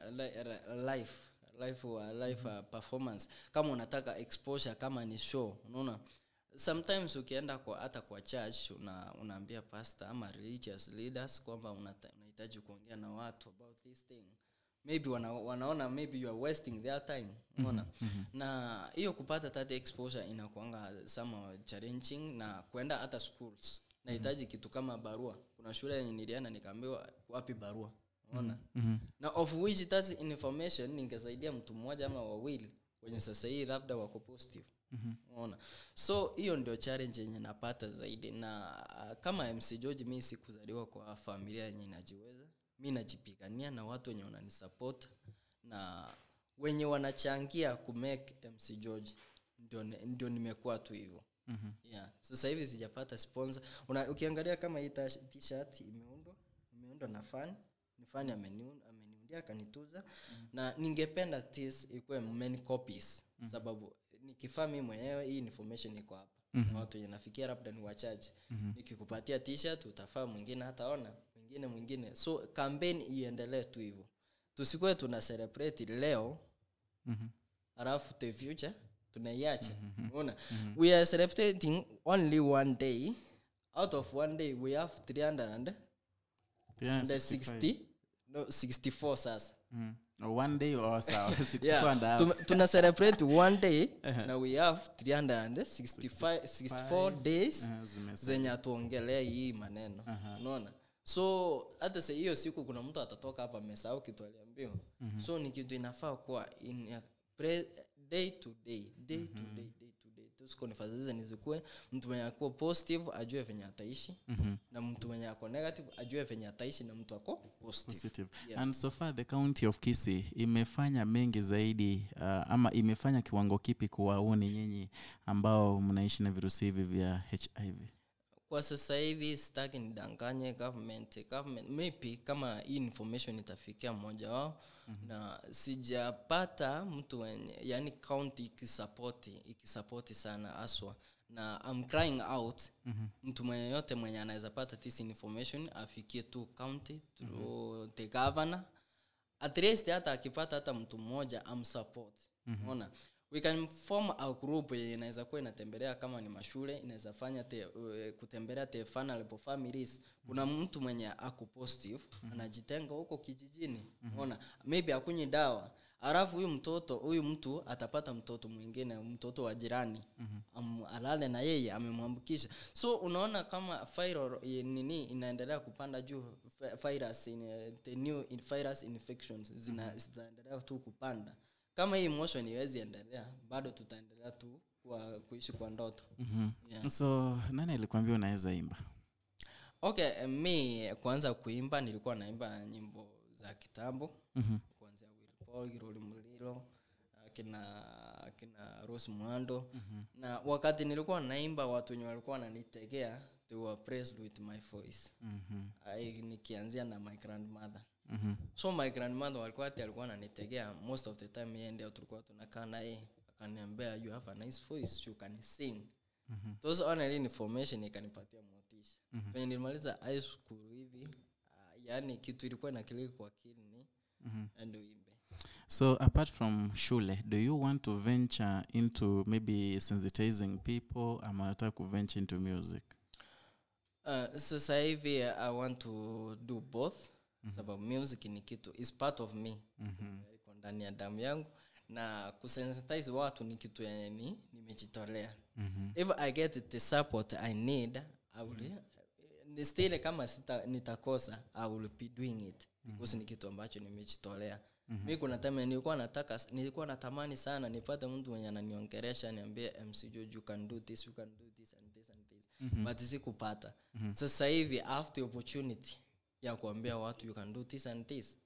S3: live performance, kama unataka exposure, kama ni show, unaona? Sometimes ukienda hata kwa church unaambia pastor ama religious leaders kwamba unahitaji kuongea na watu about this thing. Maybe wanaona maybe you are wasting their time. Unaona? Na hiyo kupata that exposure inakuanga some challenging. Na kwenda hata schools nahitaji kitu kama barua. Kuna shule yenye nilienda nikaambiwa wapi barua. Unaona? Na of which that information ningesaidia mtu mmoja ama wawili wenye sasa hii labda wako positive. Unaona? So hiyo ndio challenge yenye napata zaidi. Na kama MC George mimi sikuzaliwa kwa familia yenye inajiweza. Mimi najipigania na watu wenye wananisupport na wenye wanachangia ku make MC George ndio nimekuwa tu hivyo. Sasa hivi sijapata sponsor. Ukiangalia kama hii t-shirt imeundwa na fan ameniundia akanituza. Na ningependa this ikuwe many copies sababu nikifaa mimi mwenyewe hii information iko hapa. Na watu wenye nafikia labda ni wachache. Nikikupatia t-shirt utafaa mwingine hataona, mwingine. So campaign iendelee tu hivyo. tusikwe tuna celebrate leo alafu the future tunaiacha. Unaona? We are celebrating only one day. Out of one day we have 64 sasa.
S2: One day or sawa 64
S3: tuna celebrate one day na we have 364 days zenye tuongelea hii maneno. Unaona? So hata sasa hiyo siku kuna mtu atatoka hapa amesahau kitu aliambiwa. So ni kitu inafaa kuwa in day to day. Tusikonifazilize nizikue mtu mwenye ako positive ajue venye ataishi na mtu mwenye ako negative ajue venye ataishi na mtu ako positive. Yeah.
S2: And so far the county of Kisii imefanya mengi zaidi ama imefanya kiwango kipi kuwaoni nyinyi ambao mnaishi na virusi hivi vya HIV?
S3: Kwa sasa hivi sitaki nidanganye government maybe kama hii information itafikia mmoja wao na sijapata mtu wenye yani county ikisupport sana aswa na I'm crying out mtu mwenye yote mwenye anaweza pata this information afikie tu county to the governor at least hata akipata hata mtu mmoja support. Unaona? We can form a group inaweza kuwa inatembelea kama ni mashule, inaweza fanya kutembelea the vulnerable families. Kuna mtu mwenye ako positive anajitenga huko kijijini. Unaona? Maybe akunyi dawa. Alafu huyu mtu atapata mtoto mwingine, mtoto wa jirani. Alale na yeye amemwambukisha. So unaona kama viral nini inaendelea kupanda juu, virus the new virus infections zinaendelea tu kupanda. Kama hii emotion iwezi endelea, bado tutaendelea tu kuishi kwa ndoto.
S2: Yeah. So nani alikwambia unaweza imba?
S3: Okay, mi kwanza kuimba nilikuwa naimba nyimbo za kitambo. Kuanzia Wilpaul, Giroli Mulilo, kina Rose Mwando. Na wakati nilikuwa naimba watu wenye walikuwa wananitegea, they were praised with my voice. Nikianzia na my grandmother. So my grandmother alikuwa ananitegea most of the time yeye ndio tulikuwa tunakaa naye akaniambia you have a nice voice, you can sing. Those only information ikanipatia motisha. When nilimaliza high school hivi yani kitu ilikuwa inakilika kwa akili ni and uimbe.
S2: So apart from shule, do you want to venture into maybe sensitizing people ama unataka ku venture into music?
S3: Sasa hivi I want to do both. Sababu music ni kitu is part of me. Iko ndani ya damu yangu na kusensitize watu ni kitu yenye nimejitolea. If I get the support I need, I will still kama nitakosa I will be doing it because ni kitu ambacho nimejitolea. Mimi kuna time nilikuwa natamani sana nipate mtu mwenye ananiongelesha niambie MC George you can do this, you can do this and this and this. But sikupata. Sasa hivi after the opportunity ya kuambia watu you can do this and this.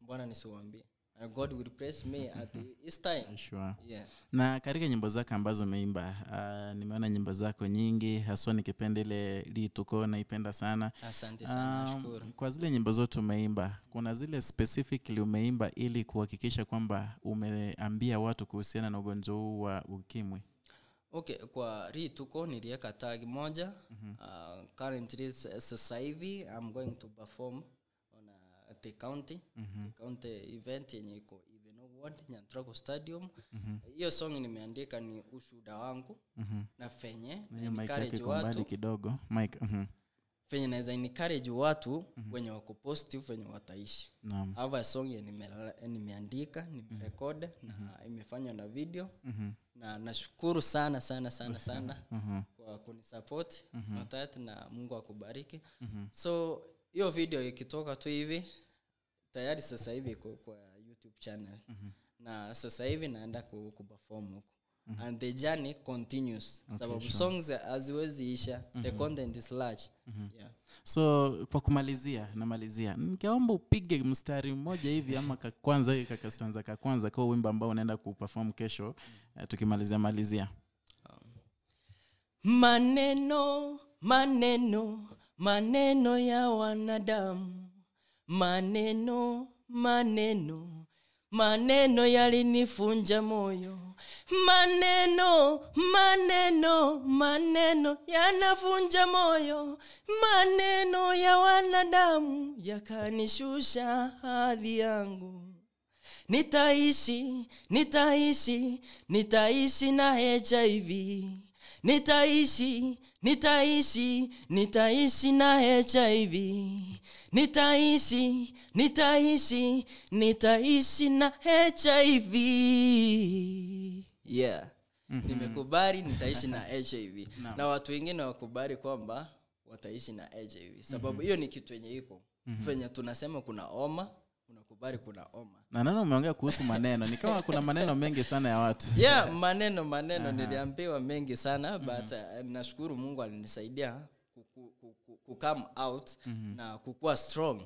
S3: Mbona nisiwaambie? And God will bless me at this time.
S2: Sure.
S3: Yeah.
S2: Na katika nyimbo zako ambazo umeimba, nimeona nyimbo zako nyingi, haswa nikipenda ile Lituko naipenda sana.
S3: Asante sana, nashukuru.
S2: Kwa zile nyimbo zote umeimba, kuna zile specifically umeimba ili kuhakikisha kwamba umeambia watu kuhusiana na ugonjwa huu wa ukimwi?
S3: Okay, kwa Lituko niliweka tag moja. Currently sasa hivi I'm going to perform on the county. The county event yenye iko even award Nyantrago Stadium. Hiyo song nimeandika ni ushuhuda wangu na fenye encourage watu
S2: kidogo mic
S3: fenye naweza encourage watu wenye wako positive wenye wataishi. Hava song nimeandika, nimerecord na imefanywa na video. Na nashukuru sana kwa kunisupport na Mungu akubariki. So hiyo video ikitoka tu hivi tayari sasa hivi kwa YouTube channel. Na sasa hivi naenda kuperform huko. And the journey continues. Sababu songs haziwezi isha. The content is large. Yeah.
S2: So kwa kumalizia ningeomba upige mstari mmoja hivi ama kwanza hivi kakastanza ka kwanza kwa wimbo ambao unaenda kuperform kesho tukimalizia.
S3: Maneno ya wanadamu. Maneno maneno yalinifunja moyo. Maneno yanavunja moyo. Maneno ya wanadamu yakanishusha hadhi yangu. Nitaishi na HIV. Nitaishi na HIV. Nitaishi na HIV. Yeah. Nimekubali nitaishi na HIV. Na watu wengine wakubali kwamba wataishi na HIV. Sababu hiyo ni kitu yenye iko. Venye tunasema kuna homa, unakubali kuna homa.
S2: Na nani umeongea kuhusu maneno? Ni kama kuna maneno mengi sana ya watu.
S3: Yeah, maneno niliambiwa mengi sana, but nashukuru Mungu alinisaidia ku come out na kukua strong.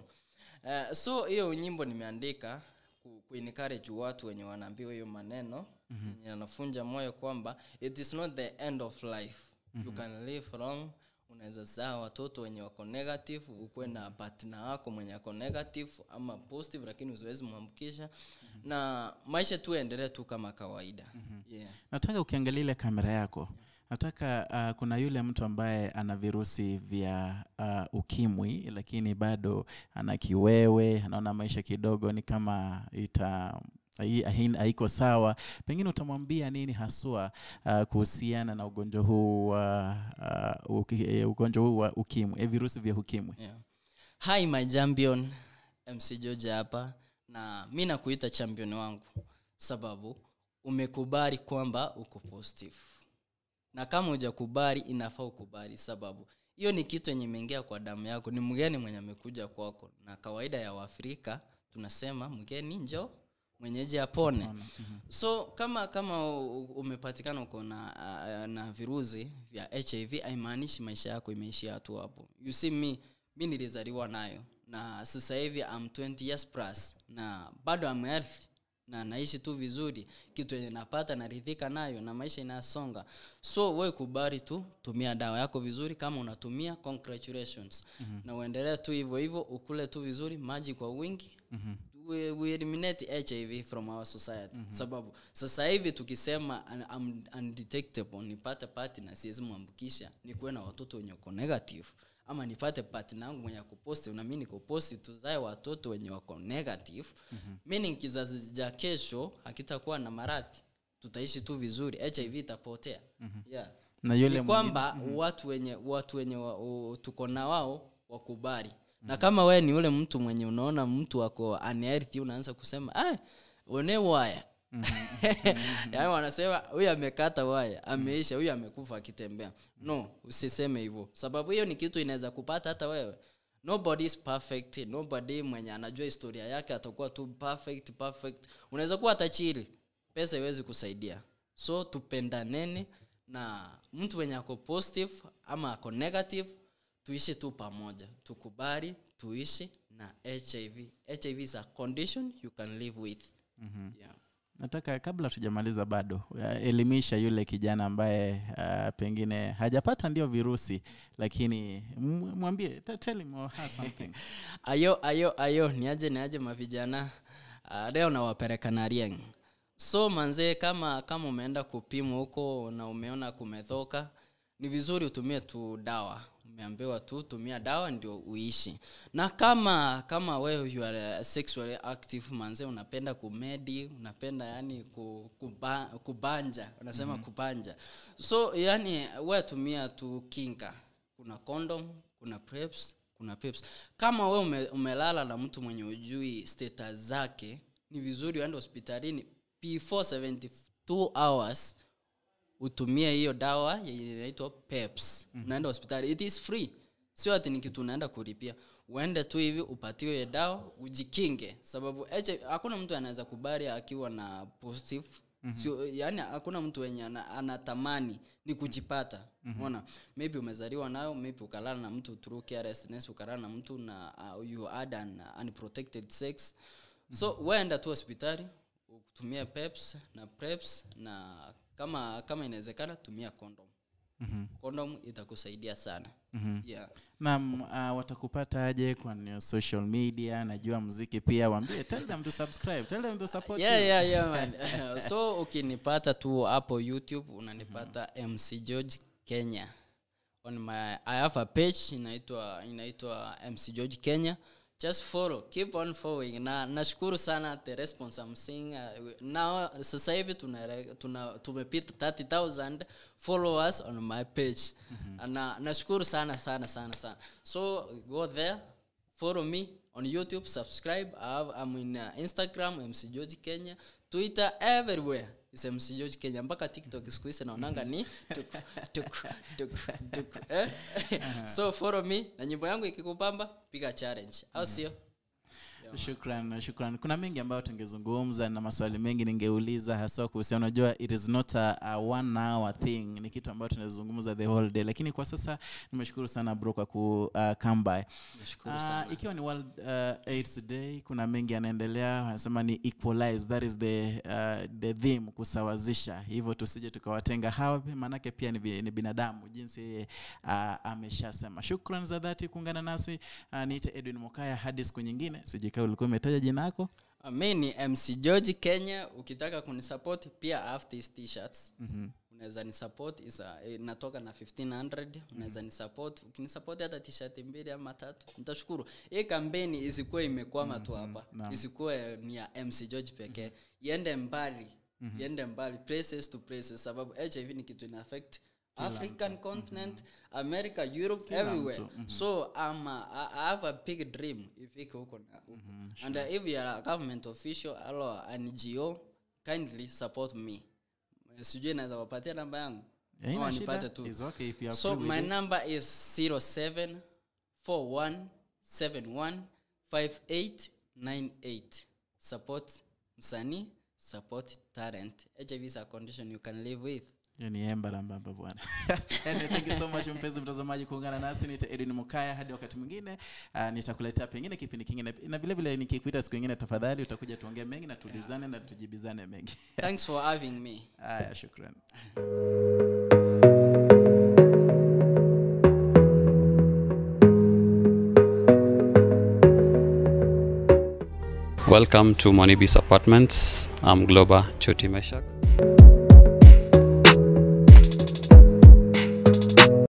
S3: So hiyo nyimbo nimeandika ku encourage watu wenye wanaambiwa hiyo maneno yanafunja moyo kwamba it is not the end of life. You can live long. Unaweza zaa watoto wenye wako negative, ukwe na partner wako mwenye wako negative ama positive, lakini usiwezi muambukisha na maisha tu endelee tu kama kawaida. Yeah.
S2: Nataka ukiangalia ile kamera yako. Nataka kuna yule mtu ambaye ana virusi vya ukimwi lakini bado ana kiwewe, anaona maisha kidogo ni kama haiko sawa. Pengine utamwambia nini haswa kuhusiana na ugonjwa huu wa ukimwi, virusi vya ukimwi?
S3: Yeah. Hi my champion, MC George hapa, na mimi nakuita champion wangu sababu umekubali kwamba uko positive. Na kama hujakubali inafaa ukubali sababu hiyo ni kitu yenye imeingia kwa damu yako. Ni mgeni mwenye amekuja kwako, na kawaida ya Waafrika tunasema mgeni njoo mwenyeji apone. So kama umepatikana uko na virusi vya HIV, haimaanishi maisha yako imeishia tu hapo. You see mimi nilizaliwa nayo na sasa hivi I'm 20 years plus na bado I'm healthy na naishi tu vizuri. Kitu yenye napata naridhika nayo na maisha inasonga. So wewe kubali tu, tumia dawa yako vizuri. Kama unatumia, congratulations. Na uendelee tu hivyo, ukule tu vizuri, maji kwa wingi. We eliminate HIV from our society. Sababu sasa hivi tukisema undetectable, nipate partner siwezi muambukisha, nikuwe na watoto wenye wako negative, ama nipate partner wangu mwenye kuposti na mimi niko positive, tuzae watoto wenye wako negative, meaning kizazi cha kesho hakitakuwa na maradhi, tutaishi tu vizuri, HIV itapotea. Yeah.
S2: Na yule
S3: kwamba watu wenye tuko na wao wakubali. Na kama wewe ni yule mtu mwenye unaona mtu wako unhealthy, unaanza kusema one waya. Yaani wanasema huyu amekata waya, ameisha, huyu amekufa akitembea. No, usiseme hivyo. Sababu hiyo ni kitu inaweza kupata hata wewe. Nobody is perfect. Nobody mwenye anajua historia yake atakuwa tu perfect. Unaweza kuwa hata chili. Pesa haiwezi kusaidia. So tupendaneni, na mtu mwenye ako positive ama ako negative, tuishi tu pamoja. Tukubali tuishi na HIV. HIV is a condition you can live with. Yeah.
S2: Nataka kabla tujamaliza bado elimisha yule kijana ambaye pengine hajapata ndio virusi, lakini mwambie, tell him or has something.
S3: Ayo niaje mavijana, leo nawapeleka na Rieng. So manze, kama umeenda kupimwa huko na umeona kumethoka, ni vizuri utumie tu dawa. Umeambiwa tu tumia dawa ndio uishi. Na kama wewe you are sexually active manze, unapenda kumedi, unapenda yani kubanja, unasema kubanja. So yani wewe tumia tu kinga. Kuna condom, kuna preps, kuna peps. Kama wewe umelala na mtu mwenye ujui status zake, ni vizuri uende hospitalini before 72 hours. Utumie hiyo dawa inaitwa peps. Unaenda hospitali, it is free. Sio ati ni kitu unaenda kulipia. Uende tu hivi upatiwe hiyo dawa, ujikinge. Sababu hakuna mtu anaweza kubali akiwa na positive. Sio, yani hakuna mtu wenye anatamani ni kujipata. Unaona, maybe umezaliwa nayo, maybe ukalala na mtu through carelessness, ukalala na mtu na you had an unprotected sex. So uende tu hospitali, utumie peps na preps, na kama inawezekana tumia condom. Condom itakusaidia sana. Yeah.
S2: Na watakupata aje kwa social media? Najua muziki pia, waambie, tell them to subscribe, tell them to support you.
S3: Yeah man. So ukinipata tu hapo YouTube unanipata MC George Kenya. I have a page inaitwa MC George Kenya. Just follow, keep on following. Nashukuru sana the response I'm seeing. Now sasa hivi tumepita 30,000 followers on my page. Nashukuru sana. So go there, follow me on YouTube, subscribe. I'm in Instagram MC George Kenya, Twitter, everywhere is MC George Kenya, mpaka TikTok siku hizi naonanga ni tuk. So follow me, na nyimbo yangu ikikupamba piga challenge, au sio?
S2: Shukran. Kuna mengi ambayo tungezungumza na maswali mengi ningeuliza, hasa kuhusiana, unajua it is not a 1 hour thing, ni kitu ambacho tunazungumza the whole day, lakini kwa sasa nimeshukuru sana bro kwa come by.
S3: Nashukuru sana.
S2: Ikiwa ni World AIDS Day, kuna mengi yanaendelea, wanasema ni equalize, that is the theme, kusawazisha. Hivyo tusije tukawatenga hawa, manake pia ni binadamu jinsi ameshasema. Shukran za dhati kuungana nasi. Niite Edwin Mokaya, hadi siku nyingine. Sijika ulikuwa umetaja jina lako?
S3: Mimi ni MC George Kenya. Ukitaka kunisupport pia after these t-shirts. Unaweza ni support, inatoka na 1500. Unaweza ni support, ukinisupport hata t-shirt 2 ama 3 nitashukuru. Hii kampeni isikuwe imekwama tu hapa. Isikuwe ni ya MC George pekee. Iende mbali. Iende mbali, places to places, sababu HIV ni kitu ina affect African continent, America, Europe, everywhere. So I have a big dream if iko huko na and if you are a government official or an NGO, kindly support me. Sijui naweza wapatia namba yangu. Nipate tu.
S2: Okay if you are
S3: so my number is 0741715898. Support msanii, support talent. HIV is a condition you can live with.
S2: Yani embaramba bwana. Thank you so much mpenzi mtazamaji kuungana nasi. Ni Edwin Mokaya, hadi wakati mwingine nitakuletea pengine kipindi kingine, na vile vile nikikuita siku nyingine tafadhali utakuja tuongee mengi na tulizane na tujibizane mengi.
S3: Thanks for having me.
S2: Shukran.
S1: Welcome to Monibis Apartments. I'm Globa Choti Meshak.